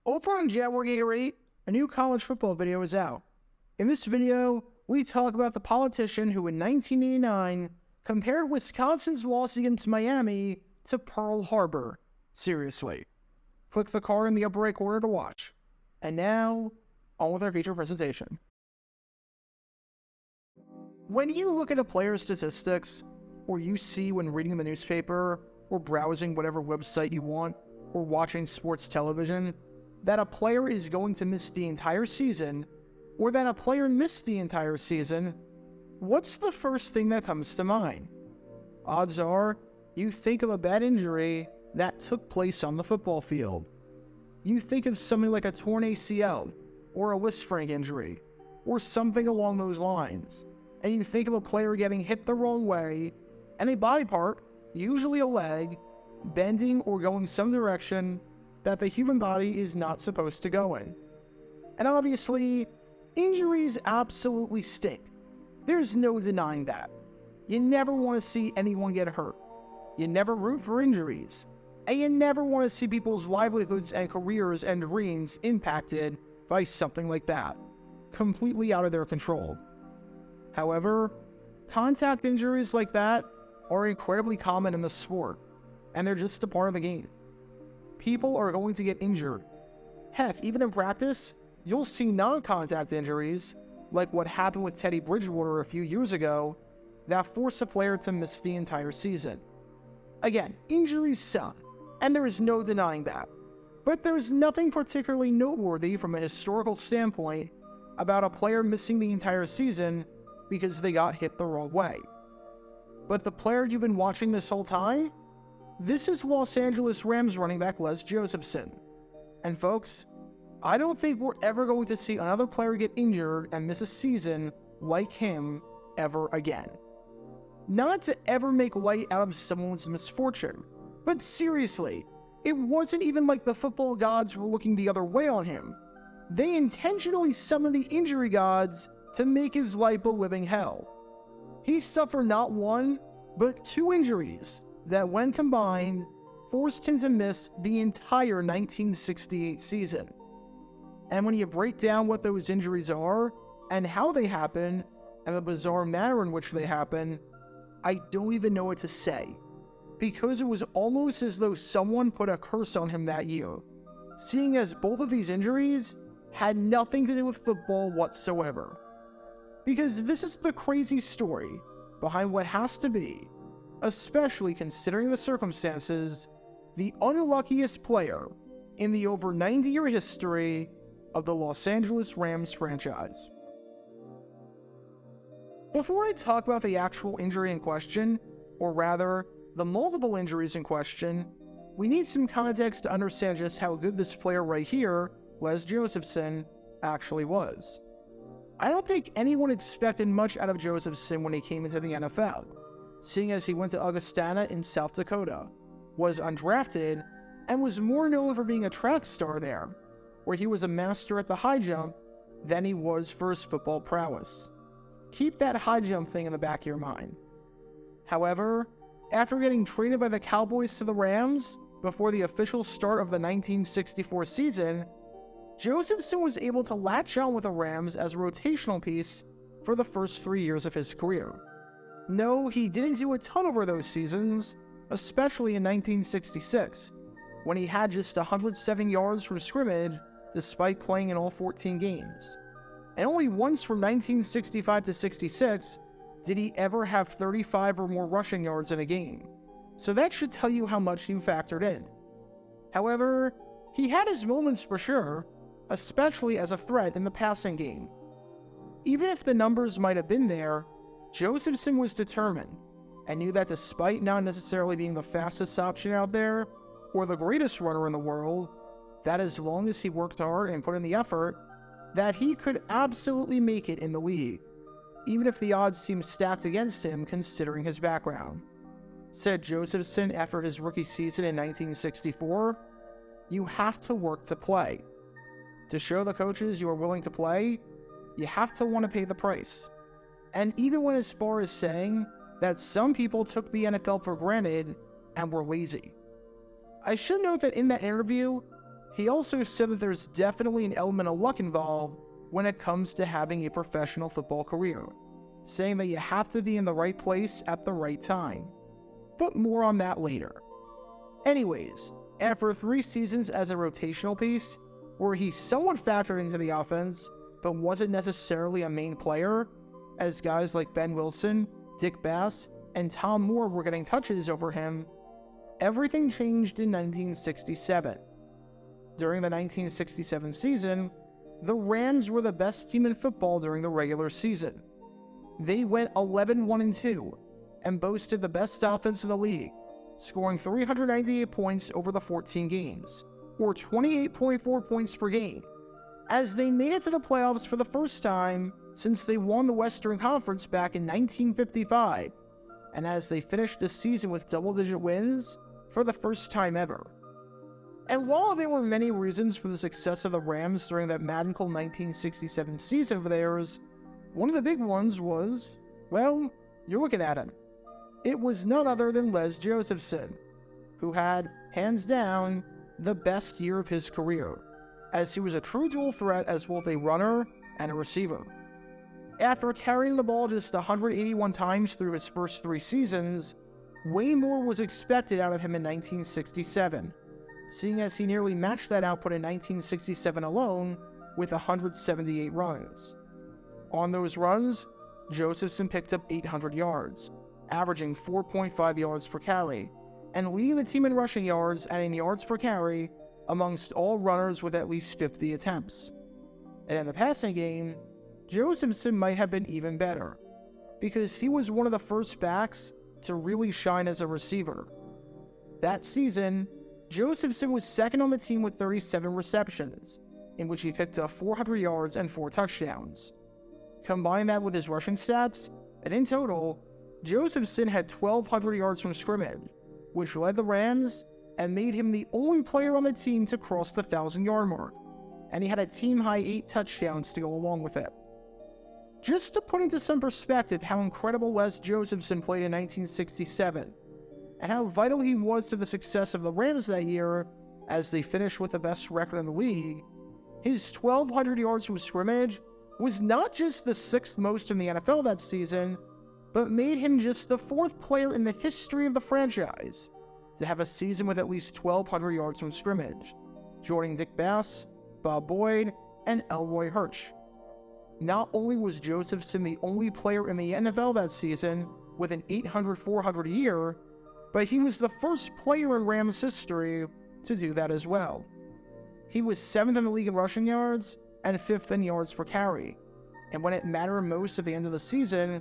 Over on Jaguar 8, a new college football video is out. In this video, we talk about the politician who in 1989 compared Wisconsin's loss against Miami to Pearl Harbor. Seriously. Click the card in the upper right corner to watch. And now, on with our feature presentation. When you look at a player's statistics, or you see when reading the newspaper, or browsing whatever website you want, or watching sports television, that a player is going to miss the entire season, or that a player missed the entire season, what's the first thing that comes to mind? Odds are, you think of a bad injury that took place on the football field. You think of something like a torn ACL, or a Lisfranc injury, or something along those lines, and you think of a player getting hit the wrong way, and a body part, usually a leg, bending or going some direction that the human body is not supposed to go in. And obviously, injuries absolutely stink. There's no denying that. You never want to see anyone get hurt. You never root for injuries. And you never want to see people's livelihoods and careers and dreams impacted by something like that. Completely out of their control. However, contact injuries like that are incredibly common in the sport, and they're just a part of the game. People are going to get injured. Heck, even in practice, you'll see non-contact injuries, like what happened with Teddy Bridgewater a few years ago, that force a player to miss the entire season. Again, injuries suck, and there is no denying that. But there's nothing particularly noteworthy from a historical standpoint about a player missing the entire season because they got hit the wrong way. But the player you've been watching this whole time? This is Los Angeles Rams running back Les Josephson. And folks, I don't think we're ever going to see another player get injured and miss a season like him ever again. Not to ever make light out of someone's misfortune, but seriously, it wasn't even like the football gods were looking the other way on him. They intentionally summoned the injury gods to make his life a living hell. He suffered not one, but two injuries that, when combined, forced him to miss the entire 1968 season. And when you break down what those injuries are, and how they happen, and the bizarre manner in which they happen, I don't even know what to say. Because it was almost as though someone put a curse on him that year, seeing as both of these injuries had nothing to do with football whatsoever. Because this is the crazy story behind what has to be, especially considering the circumstances, the unluckiest player in the over 90-year history of the Los Angeles Rams franchise. Before I talk about the actual injury in question, or rather, the multiple injuries in question, we need some context to understand just how good this player right here, Les Josephson, actually was. I don't think anyone expected much out of Josephson when he came into the NFL, seeing as he went to Augustana in South Dakota, was undrafted, and was more known for being a track star there, where he was a master at the high jump than he was for his football prowess. Keep that high jump thing in the back of your mind. However, after getting traded by the Cowboys to the Rams before the official start of the 1964 season, Josephson was able to latch on with the Rams as a rotational piece for the first 3 years of his career. No, he didn't do a ton over those seasons, especially in 1966, when he had just 107 yards from scrimmage despite playing in all 14 games. And only once from 1965 to 66 did he ever have 35 or more rushing yards in a game. So that should tell you how much he factored in. However, he had his moments for sure, especially as a threat in the passing game. Even if the numbers might have been there, Josephson was determined, and knew that despite not necessarily being the fastest option out there, or the greatest runner in the world, that as long as he worked hard and put in the effort, that he could absolutely make it in the league, even if the odds seemed stacked against him considering his background. Said Josephson after his rookie season in 1964, "You have to work to play. To show the coaches you are willing to play, you have to want to pay the price." And even went as far as saying that some people took the NFL for granted and were lazy. I should note that in that interview, He also said that there's definitely an element of luck involved when it comes to having a professional football career, saying that you have to be in the right place at the right time. But more on that later. Anyways, after 3 seasons as a rotational piece, where he somewhat factored into the offense, but wasn't necessarily a main player, as guys like Ben Wilson, Dick Bass, and Tom Moore were getting touches over him, everything changed in 1967. During the 1967 season, the Rams were the best team in football during the regular season. They went 11-1-2 and boasted the best offense in the league, scoring 398 points over the 14 games, or 28.4 points per game, as they made it to the playoffs for the first time since they won the Western Conference back in 1955, and as they finished the season with double-digit wins for the first time ever. And while there were many reasons for the success of the Rams during that magical 1967 season of theirs, one of the big ones was, well, you're looking at him. It was none other than Les Josephson, who had, hands down, the best year of his career, as he was a true dual threat as both a runner and a receiver. After carrying the ball just 181 times through his first 3 seasons, way more was expected out of him in 1967, seeing as he nearly matched that output in 1967 alone with 178 runs. On those runs, Josephson picked up 800 yards, averaging 4.5 yards per carry, and leading the team in rushing yards and in yards per carry amongst all runners with at least 50 attempts. And in the passing game, Josephson might have been even better, because he was one of the first backs to really shine as a receiver. That season, Josephson was second on the team with 37 receptions, in which he picked up 400 yards and 4 touchdowns. Combine that with his rushing stats, and in total, Josephson had 1,200 yards from scrimmage, which led the Rams and made him the only player on the team to cross the 1,000-yard mark, and he had a team-high 8 touchdowns to go along with it. Just to put into some perspective how incredible Les Josephson played in 1967, and how vital he was to the success of the Rams that year, as they finished with the best record in the league, his 1,200 yards from scrimmage was not just the 6th most in the NFL that season, but made him just the 4th player in the history of the franchise to have a season with at least 1,200 yards from scrimmage, joining Dick Bass, Bob Boyd, and Elroy Hirsch. Not only was Josephson the only player in the NFL that season with an 800-400 year, but he was the first player in Rams history to do that as well. He was 7th in the league in rushing yards and 5th in yards per carry, and when it mattered most at the end of the season,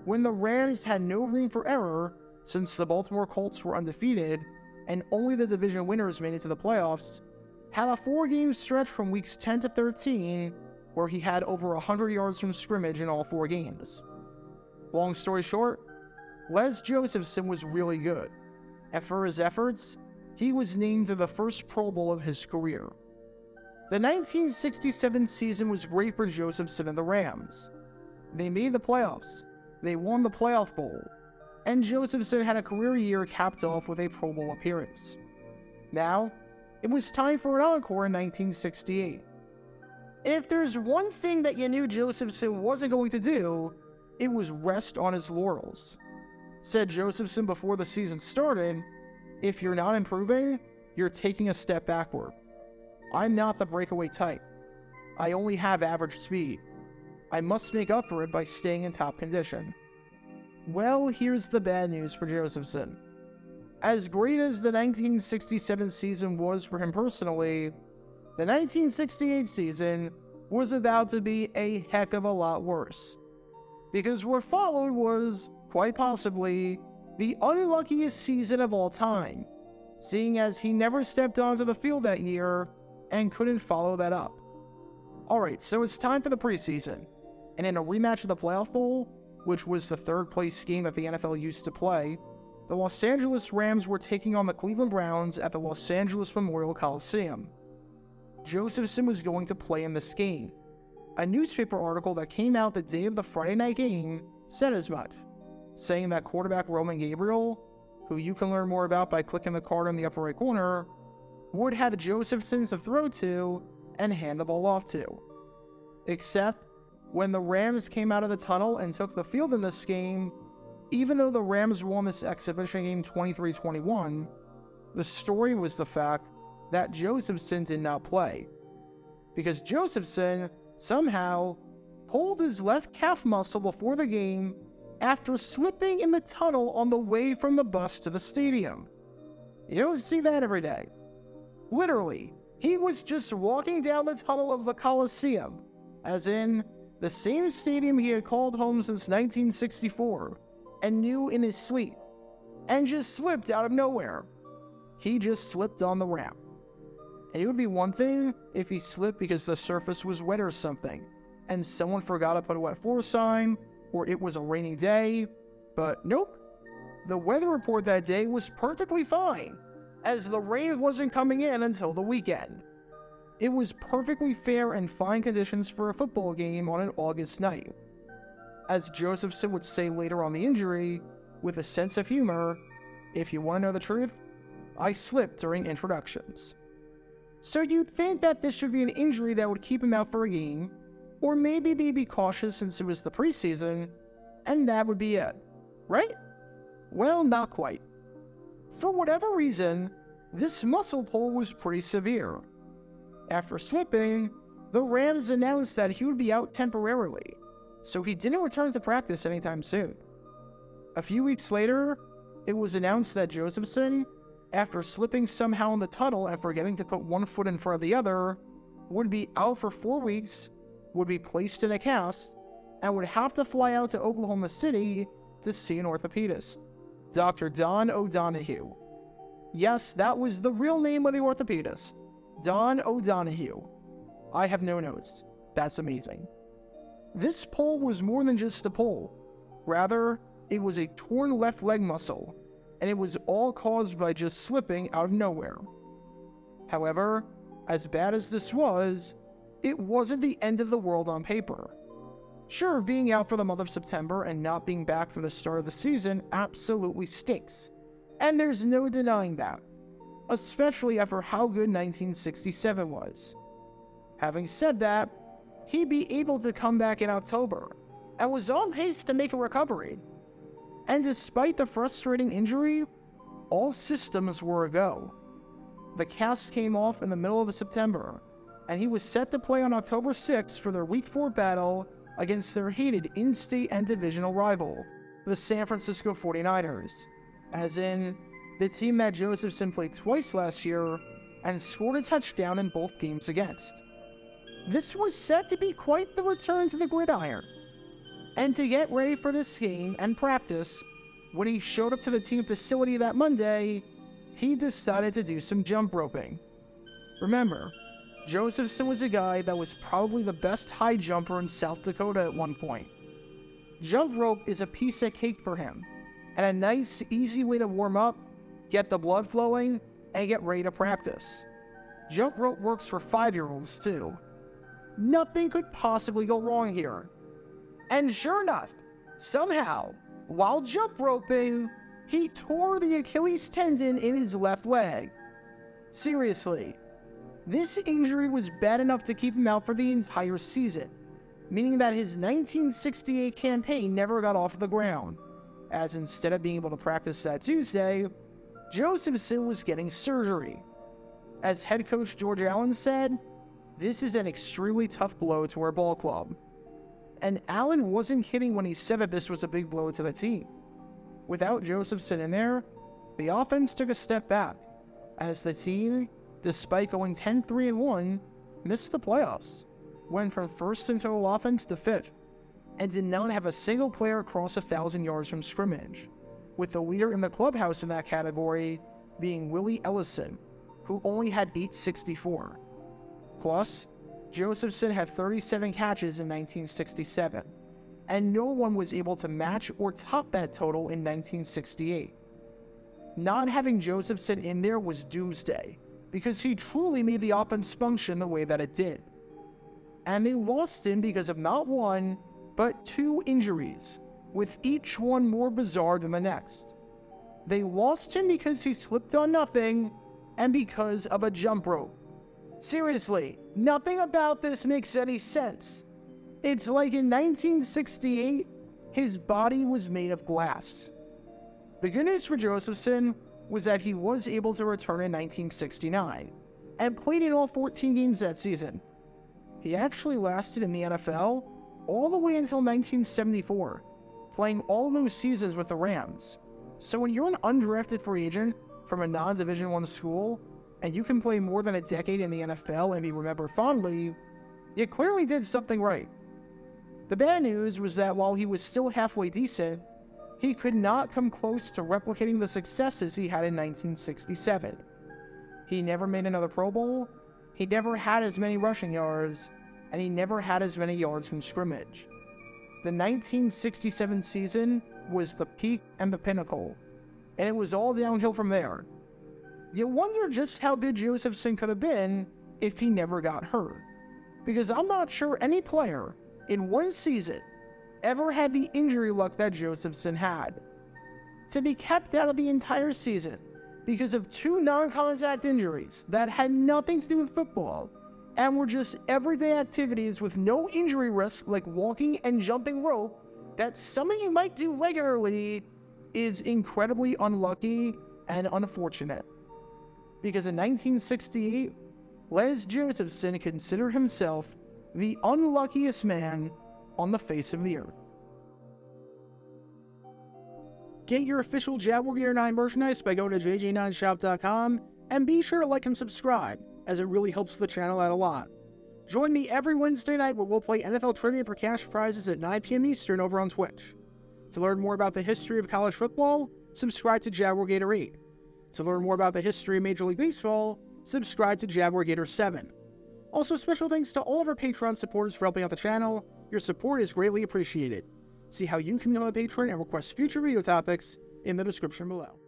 when the Rams had no room for error since the Baltimore Colts were undefeated and only the division winners made it to the playoffs, had a 4-game stretch from weeks 10 to 13 where he had over 100 yards from scrimmage in all 4 games. Long story short, Les Josephson was really good, and for his efforts, he was named to the first Pro Bowl of his career. The 1967 season was great for Josephson and the Rams. They made the playoffs, they won the playoff bowl, and Josephson had a career year capped off with a Pro Bowl appearance. Now, it was time for an encore in 1968. And if there's one thing that you knew Josephson wasn't going to do, it was rest on his laurels. Said Josephson before the season started, "If you're not improving, you're taking a step backward. I'm not the breakaway type. I only have average speed. I must make up for it by staying in top condition." Well, here's the bad news for Josephson. As great as the 1967 season was for him personally, the 1968 season was about to be a heck of a lot worse. Because what followed was, quite possibly, the unluckiest season of all time, seeing as he never stepped onto the field that year and couldn't follow that up. Alright, so it's time for the preseason, and in a rematch of the Playoff Bowl, which was the 3rd place game that the NFL used to play, the Los Angeles Rams were taking on the Cleveland Browns at the Los Angeles Memorial Coliseum. Josephson was going to play in this game. A newspaper article that came out the day of the Friday night game said as much, saying that quarterback Roman Gabriel, who you can learn more about by clicking the card in the upper right corner, would have Josephson to throw to and hand the ball off to. Except when the Rams came out of the tunnel and took the field in this game, even though the Rams won this exhibition game 23-21, the story was the fact that Josephson did not play, because Josephson somehow pulled his left calf muscle before the game after slipping in the tunnel on the way from the bus to the stadium. You don't see that every day. Literally, he was just walking down the tunnel of the Coliseum, as in the same stadium he had called home since 1964, and knew in his sleep, and just slipped out of nowhere. He just slipped on the ramp. And it would be one thing if he slipped because the surface was wet or something, and someone forgot to put a wet for sign, or it was a rainy day, but nope. The weather report that day was perfectly fine, as the rain wasn't coming in until the weekend. It was perfectly fair and fine conditions for a football game on an August night. As Josephson would say later on the injury, with a sense of humor, "If you want to know the truth, I slipped during introductions." So you'd think that this should be an injury that would keep him out for a game, or maybe they'd be cautious since it was the preseason, and that would be it, right? Well, not quite. For whatever reason, this muscle pull was pretty severe. After slipping, the Rams announced that he would be out temporarily, so he didn't return to practice anytime soon. A few weeks later, it was announced that Josephson, after slipping somehow in the tunnel and forgetting to put one foot in front of the other, would be out for 4 weeks, would be placed in a cast, and would have to fly out to Oklahoma City to see an orthopedist, Dr. Don O'Donohue. Yes, that was the real name of the orthopedist, Don O'Donohue. I have no notes. That's amazing. This pull was more than just a pull. Rather, it was a torn left leg muscle, and it was all caused by just slipping out of nowhere. However, as bad as this was, it wasn't the end of the world on paper. Sure, being out for the month of September and not being back for the start of the season absolutely stinks, and there's no denying that, especially after how good 1967 was. Having said that, he'd be able to come back in October, and was on pace to make a recovery. And despite the frustrating injury, all systems were a go. The cast came off in the middle of September, and he was set to play on October 6th for their Week 4 battle against their hated in-state and divisional rival, the San Francisco 49ers, as in, the team that Josephson played twice last year and scored a touchdown in both games against. This was set to be quite the return to the gridiron. And to get ready for this game and practice, when he showed up to the team facility that Monday, he decided to do some jump roping. Remember, Josephson was a guy that was probably the best high jumper in South Dakota at one point. Jump rope is a piece of cake for him, and a nice, easy way to warm up, get the blood flowing, and get ready to practice. Jump rope works for 5-year-olds too. Nothing could possibly go wrong here. And sure enough, somehow, while jump roping, he tore the Achilles tendon in his left leg. Seriously, this injury was bad enough to keep him out for the entire season, meaning that his 1968 campaign never got off the ground, as instead of being able to practice that Tuesday, Josephson was getting surgery. As head coach George Allen said, "This is an extremely tough blow to our ball club." And Allen wasn't kidding when he said that this was a big blow to the team. Without Josephson in there, the offense took a step back, as the team, despite going 10-3-1, missed the playoffs, went from first in total offense to 5th, and did not have a single player cross 1,000 yards from scrimmage, with the leader in the clubhouse in that category being Willie Ellison, who only had 864. Plus, Josephson had 37 catches in 1967, and no one was able to match or top that total in 1968. Not having Josephson in there was doomsday, because he truly made the offense function the way that it did. And they lost him because of not one, but 2 injuries, with each one more bizarre than the next. They lost him because he slipped on nothing, and because of a jump rope. Seriously, nothing about this makes any sense. It's like in 1968, his body was made of glass. The good news for Josephson was that he was able to return in 1969 and played in all 14 games that season. He actually lasted in the NFL all the way until 1974, playing all those seasons with the Rams. So when you're an undrafted free agent from a non-Division I school, and you can play more than a decade in the NFL and be remembered fondly, you clearly did something right. The bad news was that while he was still halfway decent, he could not come close to replicating the successes he had in 1967. He never made another Pro Bowl, he never had as many rushing yards, and he never had as many yards from scrimmage. The 1967 season was the peak and the pinnacle, and it was all downhill from there. You wonder just how good Josephson could have been if he never got hurt, because I'm not sure any player in one season ever had the injury luck that Josephson had. To be kept out of the entire season because of 2 non-contact injuries that had nothing to do with football and were just everyday activities with no injury risk like walking and jumping rope that some of you might do regularly is incredibly unlucky and unfortunate. Because in 1968, Les Josephson considered himself the unluckiest man on the face of the earth. Get your official Jaguar Gear 9 merchandise by going to jj9shop.com, and be sure to like and subscribe, as it really helps the channel out a lot. Join me every Wednesday night where we'll play NFL Trivia for cash prizes at 9 p.m. Eastern over on Twitch. To learn more about the history of college football, subscribe to Jaguar Gator 8. To learn more about the history of Major League Baseball, subscribe to Jaguar Gator 7. Also, special thanks to all of our Patreon supporters for helping out the channel. Your support is greatly appreciated. See how you can become a patron and request future video topics in the description below.